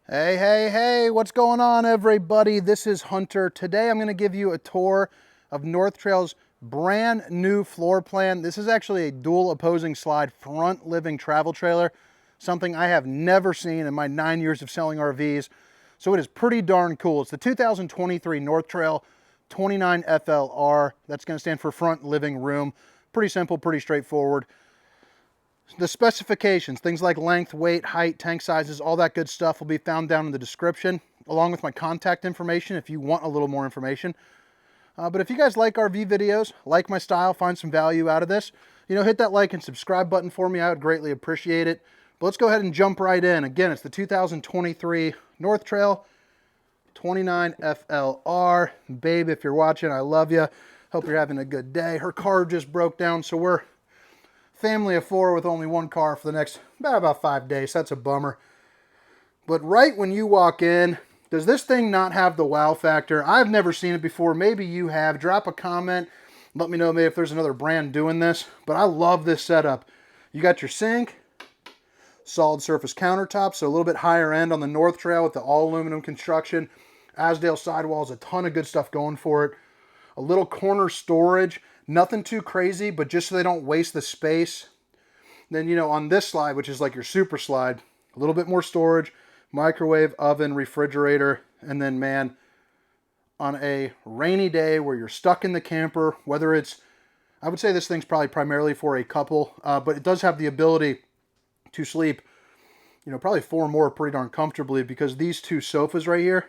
Hey, hey, hey, what's going on, everybody? This is Hunter. Today I'm going to give you a tour of North Trail's brand new floor plan. This is actually a dual opposing slide front living travel trailer, something I have never seen in my 9 years of selling RVs. So it is pretty darn cool. It's the 2023 North Trail 29 FLR. That's going to stand for front living room. Pretty simple, pretty straightforward. The specifications, things like length, weight, height, tank sizes, all that good stuff will be found down in the description, along with my contact information if you want a little more information. But if you guys like RV videos, like my style, find some value out of this, hit that like and subscribe button for me. I would greatly appreciate it. But let's go ahead and jump right in. Again, it's the 2023 North Trail 29 FLR. Babe, if you're watching, I love you. Hope you're having a good day. Her car just broke down, so we're family of four with only one car for the next about 5 days. That's a bummer. But right when you walk in, does this thing not have the wow factor? I've never seen it before. Maybe you have. Drop a comment. Let me know maybe if there's another brand doing this. But I love this setup. You got your sink, solid surface countertop, so a little bit higher end on the North Trail with the all aluminum construction. Asdale sidewalls, a ton of good stuff going for it. A little corner storage. Nothing too crazy, but just so they don't waste the space. Then, on this slide, which is like your super slide, a little bit more storage, microwave, oven, refrigerator, and then, man, on a rainy day where you're stuck in the camper, whether it's, I would say this thing's probably primarily for a couple, but it does have the ability to sleep, probably four more pretty darn comfortably, because these two sofas right here,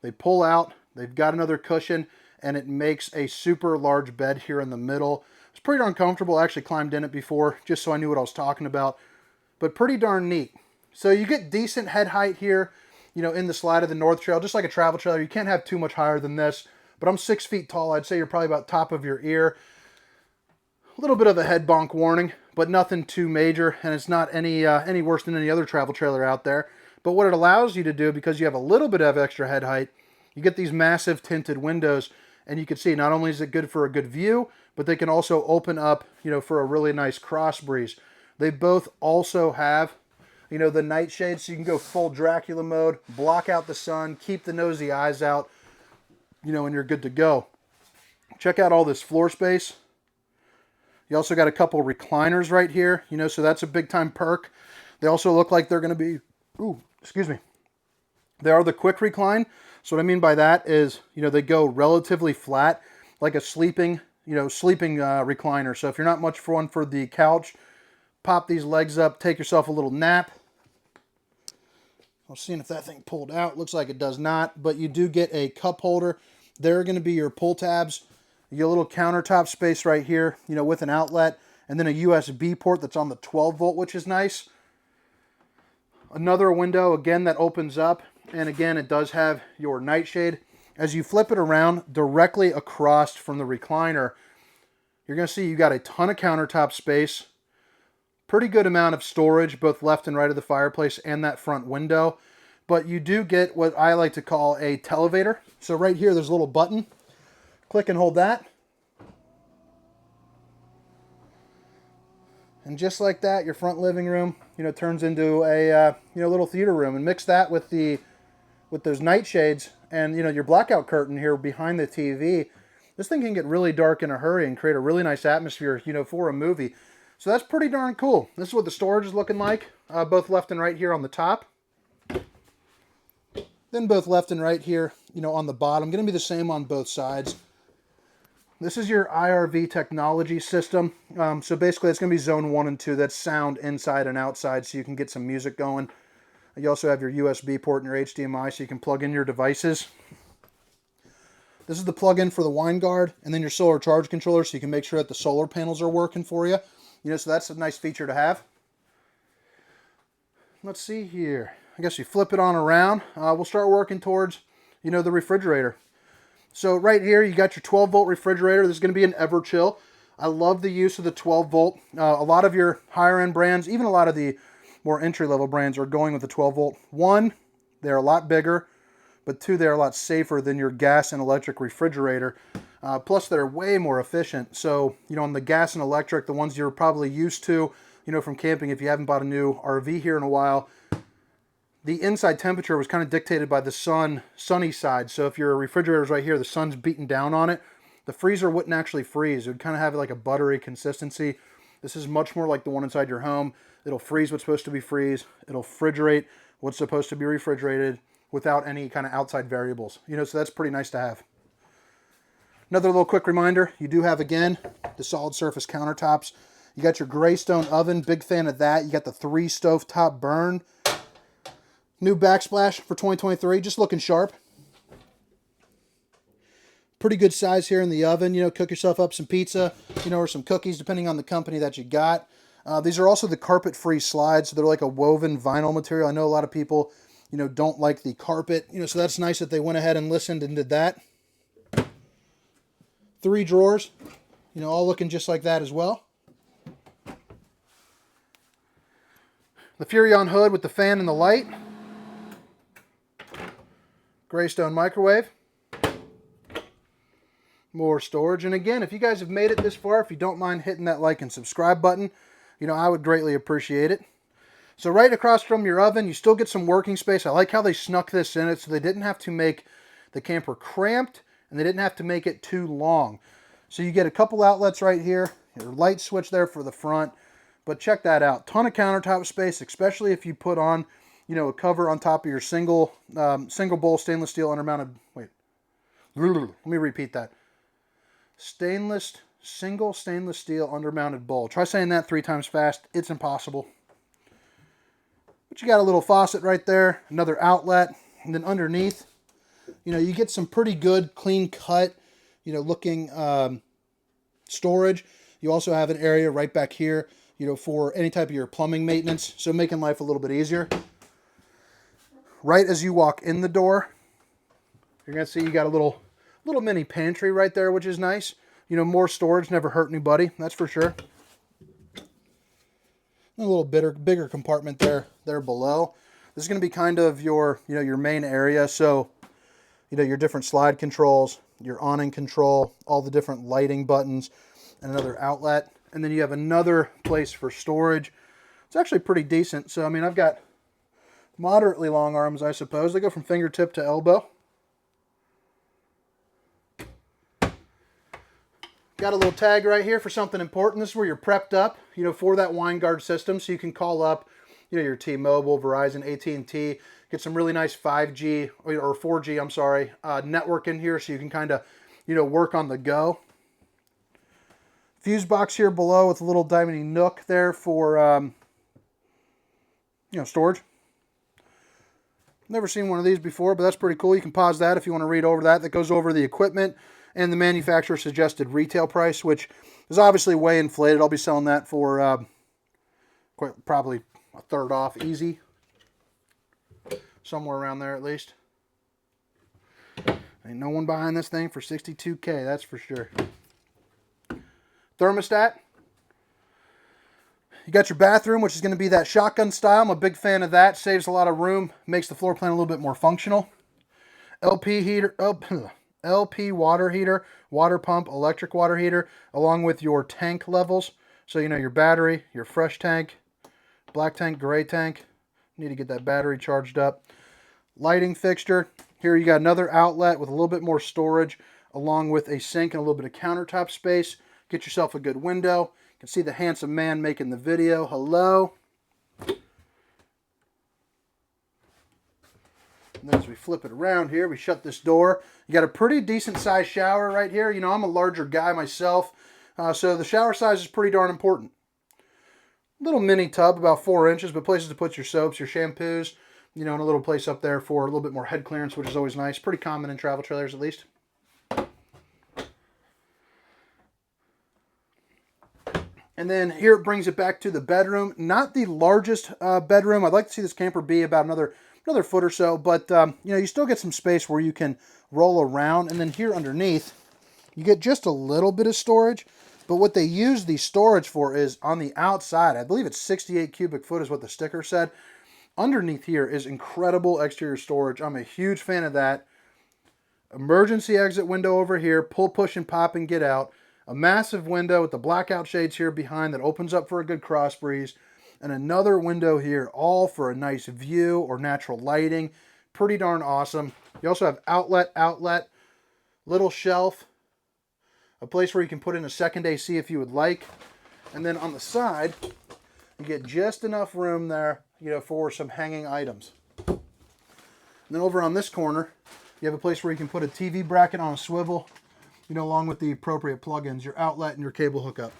they pull out, they've got another cushion, and it makes a super large bed here in the middle. It's pretty darn comfortable. I actually climbed in it before just so I knew what I was talking about, but pretty darn neat. So you get decent head height here, in the slide of the North Trail, just like a travel trailer. You can't have too much higher than this, but I'm 6 feet tall. I'd say you're probably about top of your ear. A little bit of a head bonk warning, but nothing too major, and it's not any worse than any other travel trailer out there. But what it allows you to do, because you have a little bit of extra head height, you get these massive tinted windows. And you can see not only is it good for a good view, but they can also open up, for a really nice cross breeze. They both also have, the nightshade, so you can go full Dracula mode, block out the sun, keep the nosy eyes out, and you're good to go. Check out all this floor space. You also got a couple recliners right here, so that's a big time perk. They also look like they're going to be, they are the quick recline. So what I mean by that is, they go relatively flat, like a sleeping recliner. So if you're not much for one for the couch, pop these legs up, take yourself a little nap. I'll see if that thing pulled out. Looks like it does not, but you do get a cup holder. There are going to be your pull tabs. You get a little countertop space right here, with an outlet, and then a USB port that's on the 12 volt, which is nice. Another window, again, that opens up. And again, it does have your nightshade. As you flip it around directly across from the recliner, you're going to see you got a ton of countertop space. Pretty good amount of storage, both left and right of the fireplace and that front window. But you do get what I like to call a televator. So right here, there's a little button. Click and hold that. And just like that, your front living room, turns into a little theater room. And mix that with those nightshades and your blackout curtain here behind the TV. This thing can get really dark in a hurry and create a really nice atmosphere, for a movie. So that's pretty darn cool. This is what the storage is looking like, both left and right here on the top. Then both left and right here, on the bottom. Going to be the same on both sides. This is your IRV technology system. So basically it's going to be zone 1 and 2. That's sound inside and outside, so you can get some music going. You also have your USB port and your HDMI, so you can plug in your devices. This is the plug-in for the wine guard, and then your solar charge controller, so you can make sure that the solar panels are working for you. So that's a nice feature to have. Let's see here. I guess you flip it on around. We'll start working towards, the refrigerator. So right here, you got your 12-volt refrigerator. This is going to be an Everchill. I love the use of the 12-volt. A lot of your higher-end brands, even a lot of the more entry-level brands, are going with the 12-volt. One, they're a lot bigger, but two, they're a lot safer than your gas and electric refrigerator. Plus, they're way more efficient. So, on the gas and electric, the ones you're probably used to, from camping, if you haven't bought a new RV here in a while, the inside temperature was kind of dictated by the sunny side. So if your refrigerator is right here, the sun's beating down on it, the freezer wouldn't actually freeze. It would kind of have like a buttery consistency. This is much more like the one inside your home. It'll freeze what's supposed to be freeze. It'll refrigerate what's supposed to be refrigerated without any kind of outside variables. You know, so that's pretty nice to have. Another little quick reminder, you do have, again, the solid surface countertops. You got your gray stone oven, big fan of that. You got the 3 stovetop burn. New backsplash for 2023, just looking sharp. Pretty good size here in the oven. You know, cook yourself up some pizza, you know, or some cookies, depending on the company that you got. These are also the carpet-free slides, so they're like a woven vinyl material. I know a lot of people, you know, don't like the carpet, you know, so that's nice that they went ahead and listened and did that. 3 drawers, you know, all looking just like that as well. The Furrion hood with the fan and the light. Greystone microwave. More storage. And again, if you guys have made it this far, if you don't mind hitting that like and subscribe button, you know, I would greatly appreciate it. So right across from your oven, you still get some working space. I like how they snuck this in it so they didn't have to make the camper cramped and they didn't have to make it too long. So you get a couple outlets right here, your light switch there for the front, but check that out. Ton of countertop space, especially if you put on, you know, a cover on top of your single bowl stainless steel undermounted, wait, let me repeat that. Single stainless steel undermounted bowl. Try saying that 3 times fast. It's impossible. But you got a little faucet right there, another outlet, and then underneath, you know, you get some pretty good, clean cut, you know, looking storage. You also have an area right back here, you know, for any type of your plumbing maintenance, so making life a little bit easier. Right as you walk in the door, you're gonna see you got a little mini pantry right there, which is nice. You know, more storage never hurt anybody, that's for sure. A little bigger compartment there below. This is going to be kind of your, you know, your main area. So, you know, your different slide controls, your awning control, all the different lighting buttons, and another outlet. And then you have another place for storage. It's actually pretty decent. So, I mean, I've got moderately long arms, I suppose. They go from fingertip to elbow. Got a little tag right here for something important. This is where you're prepped up, you know, for that wine guard system. So you can call up, you know, your T-Mobile, Verizon, AT&T, get some really nice 5G or 4G, I'm sorry, network in here so you can kind of, you know, work on the go. Fuse box here below with a little diamond nook there for, you know, storage. Never seen one of these before, but that's pretty cool. You can pause that if you want to read over that. That goes over the equipment and the manufacturer suggested retail price, which is obviously way inflated. I'll be selling that for probably a third off, easy. Somewhere around there at least. Ain't no one buying this thing for $62K, that's for sure. Thermostat. You got your bathroom, which is going to be that shotgun style. I'm a big fan of that. Saves a lot of room, makes the floor plan a little bit more functional. LP water heater, water pump, electric water heater, along with your tank levels. So, you know, your battery, your fresh tank, black tank, gray tank. Need to get that battery charged up. Lighting fixture. Here you got another outlet with a little bit more storage, along with a sink and a little bit of countertop space. Get yourself a good window. You can see the handsome man making the video. Hello. And then as we flip it around here, we shut this door. You got a pretty decent sized shower right here. You know, I'm a larger guy myself, so the shower size is pretty darn important. Little mini tub, about 4 inches, but places to put your soaps, your shampoos, you know, and a little place up there for a little bit more head clearance, which is always nice. Pretty common in travel trailers, at least. And then here it brings it back to the bedroom. Not the largest bedroom. I'd like to see this camper be about another foot or so, but you know, you still get some space where you can roll around. And then here underneath, you get just a little bit of storage. But what they use the storage for is on the outside. I believe it's 68 cubic foot is what the sticker said. Underneath here is incredible exterior storage. I'm a huge fan of that. Emergency exit window over here. Pull, push, and pop and get out. A massive window with the blackout shades here behind that opens up for a good cross breeze. and another window here, all for a nice view or natural lighting. Pretty darn awesome. You also have outlet, little shelf, a place where you can put in a second AC if you would like. And then on the side, you get just enough room there, you know, for some hanging items. And then over on this corner, you have a place where you can put a TV bracket on a swivel, you know, along with the appropriate plugins, your outlet and your cable hookup.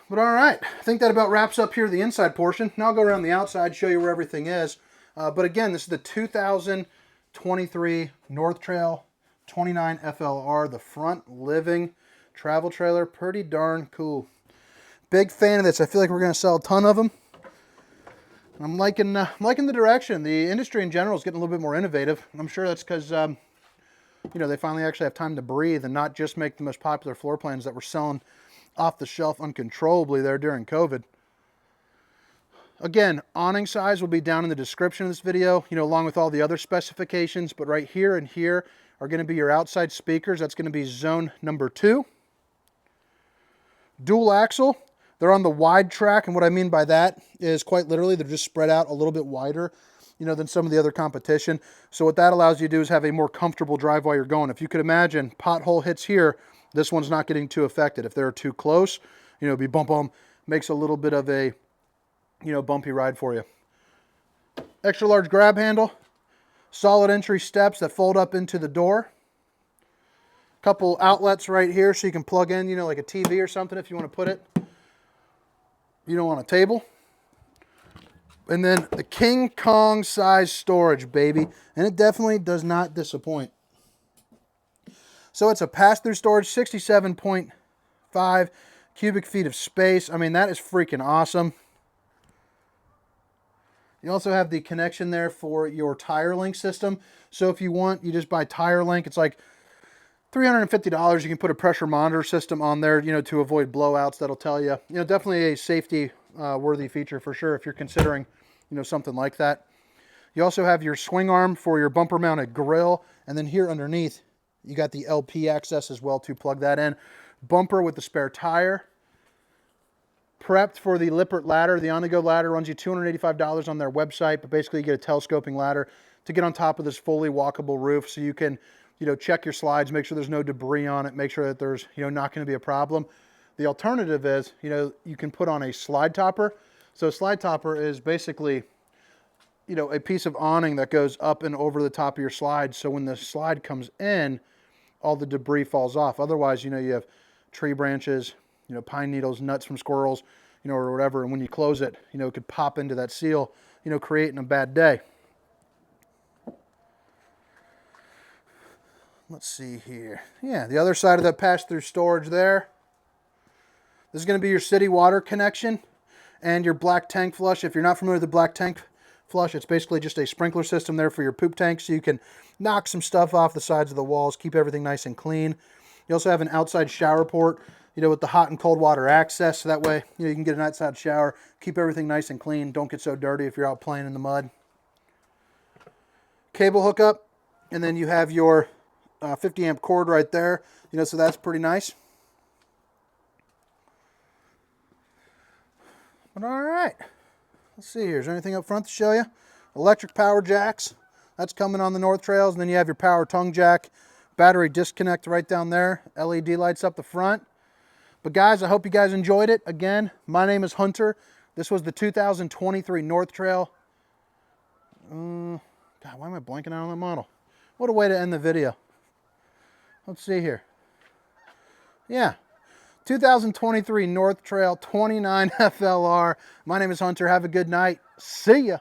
But all right, I think that about wraps up here the inside portion. Now I'll go around the outside, show you where everything is. But again, this is the 2023 North Trail 29 FLR, the front living travel trailer. Pretty darn cool. Big fan of this. I feel like we're going to sell a ton of them. I'm liking the direction. The industry in general is getting a little bit more innovative. I'm sure that's because, you know, they finally actually have time to breathe and not just make the most popular floor plans that were selling off the shelf uncontrollably there during COVID. Again, awning size will be down in the description of this video, you know, along with all the other specifications. But right here and here are going to be your outside speakers. That's going to be zone number 2. Dual axle. They're on the wide track, and what I mean by that is quite literally they're just spread out a little bit wider, you know, than some of the other competition. So what that allows you to do is have a more comfortable drive while you're going. If you could imagine pothole hits here, this one's not getting too affected. If they're too close, you know, it'd be bump, makes a little bit of a, you know, bumpy ride for you. Extra large grab handle, solid entry steps that fold up into the door. Couple outlets right here so you can plug in, you know, like a TV or something if you want to put it, you know, on a table. And then the King Kong size storage, baby. And it definitely does not disappoint. So it's a pass-through storage, 67.5 cubic feet of space. I mean, that is freaking awesome. You also have the connection there for your tire link system. So if you want, you just buy tire link. It's like $350. You can put a pressure monitor system on there, you know, to avoid blowouts. That'll tell you, you know, definitely a safety worthy feature for sure if you're considering, you know, something like that. You also have your swing arm for your bumper mounted grill. And then here underneath, you got the LP access as well to plug that in. Bumper with the spare tire. Prepped for the Lippert ladder. The On-the-Go ladder runs you $285 on their website, but basically you get a telescoping ladder to get on top of this fully walkable roof so you can, you know, check your slides, make sure there's no debris on it, make sure that there's, you know, not going to be a problem. The alternative is, you know, you can put on a slide topper. So a slide topper is basically, you know, a piece of awning that goes up and over the top of your slide. So when the slide comes in, all the debris falls off. Otherwise, you know, you have tree branches, you know, pine needles, nuts from squirrels, you know, or whatever. And when you close it, you know, it could pop into that seal, you know, creating a bad day. Let's see here. Yeah, the other side of that pass-through storage there. This is going to be your city water connection and your black tank flush. If you're not familiar with the black tank flush, it's basically just a sprinkler system there for your poop tank so you can knock some stuff off the sides of the walls, keep everything nice and clean. You also have an outside shower port, you know, with the hot and cold water access, so that way, you know, you can get an outside shower, keep everything nice and clean, don't get so dirty if you're out playing in the mud. Cable hookup, and then you have your 50 amp cord right there, you know, so that's pretty nice. But all right, let's see here. Is there anything up front to show you? Electric power jacks. That's coming on the North Trails. And then you have your power tongue jack. Battery disconnect right down there. LED lights up the front. But guys, I hope you guys enjoyed it. Again, my name is Hunter. This was the 2023 North Trail. God, why am I blanking out on the model? What a way to end the video. Let's see here. Yeah. 2023 North Trail 29 FLR. My name is Hunter. Have a good night. See ya.